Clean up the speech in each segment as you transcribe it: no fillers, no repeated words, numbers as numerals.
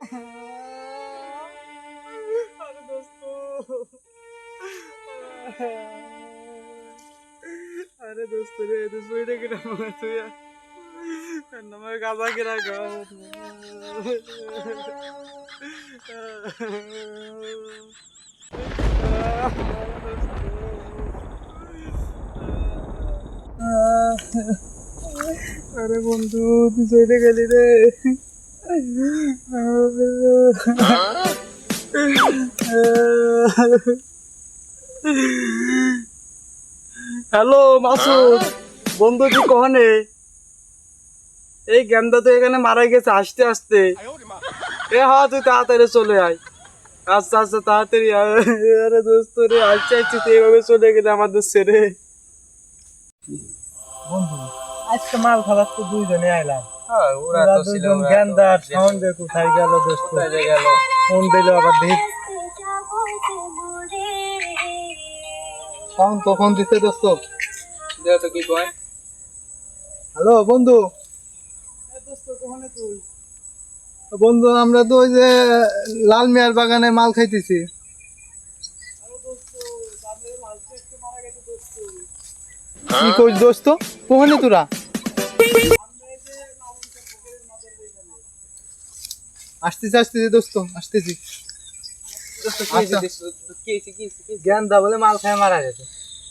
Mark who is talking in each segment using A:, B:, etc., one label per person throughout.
A: अरे दोस्तों, अरे दोस्तों रे दुश्मनी के नाम तू यार नमक गाजा के रखा अरे बंधु तू सोने गली रे হ্যালো মাসুদ বন্ধু তুই কখনে এই গেন্দা তো এখানে মারা গেছে আসতে আসতে হ্যাঁ তুই তাড়াতাড়ি চলে আয় আচ্ছা আচ্ছা তাড়াতাড়ি আরে দোস্ত রে আচ্ছা আচ্ছা তুই এভাবে চলে গেলে আমাদের ছেড়ে
B: বন্ধু আজকে মাল খাবার তো দুইজনে আইলাম
A: ওরা তো ছিল
B: গেন্দার সাউন্ড কোথায় গেল দোস্ত
A: গেল
B: ফোন দিল আবার দেখ সাউন্ড কখন দিতে দোস্ত
A: দেখ তো কি কয়
B: হ্যালো বন্ধু বন্ধু আমরা তো ওই যে লাল মিয়ার বাগানে মাল খাইতেছি কি কইছ দোস্ত কোহনে তোরা আসতেছি আসতেছি দোস্ত আসতেছি জ্ঞান দা বলে মাল খায় মারা গেছে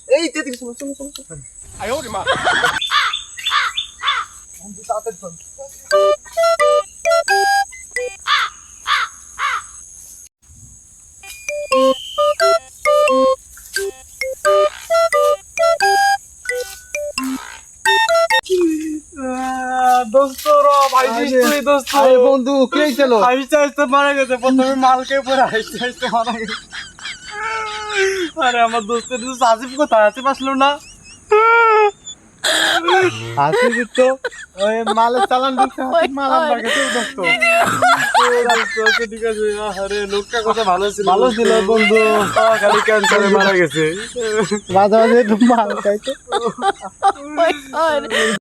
B: এই তে দিকে শুনো শুনো শুনো বন্ধু তাড়াতাড়ি চল
A: দোস্ত রা ভাই তুই দোস্ত
B: আরে বন্ধু কি হইছিল
A: আইতে আইতে মারা গেছে প্রথমে মালকে পরে আইতে আইতে মারা গেছে আরে আমার দোস্তের তো সাজিব কোথায় আছে আসলো না
B: আসিস তো ওই মালের চালান দিতে মাল আমার কাছে দোস্ত
A: ঠিক আছে আরে লোকটা কথা ভালো
B: ভালো ছিল বন্ধু
A: খালি ক্যান্সারে মারা গেছে
B: মাঝে মাঝে একটু মাল খাইতো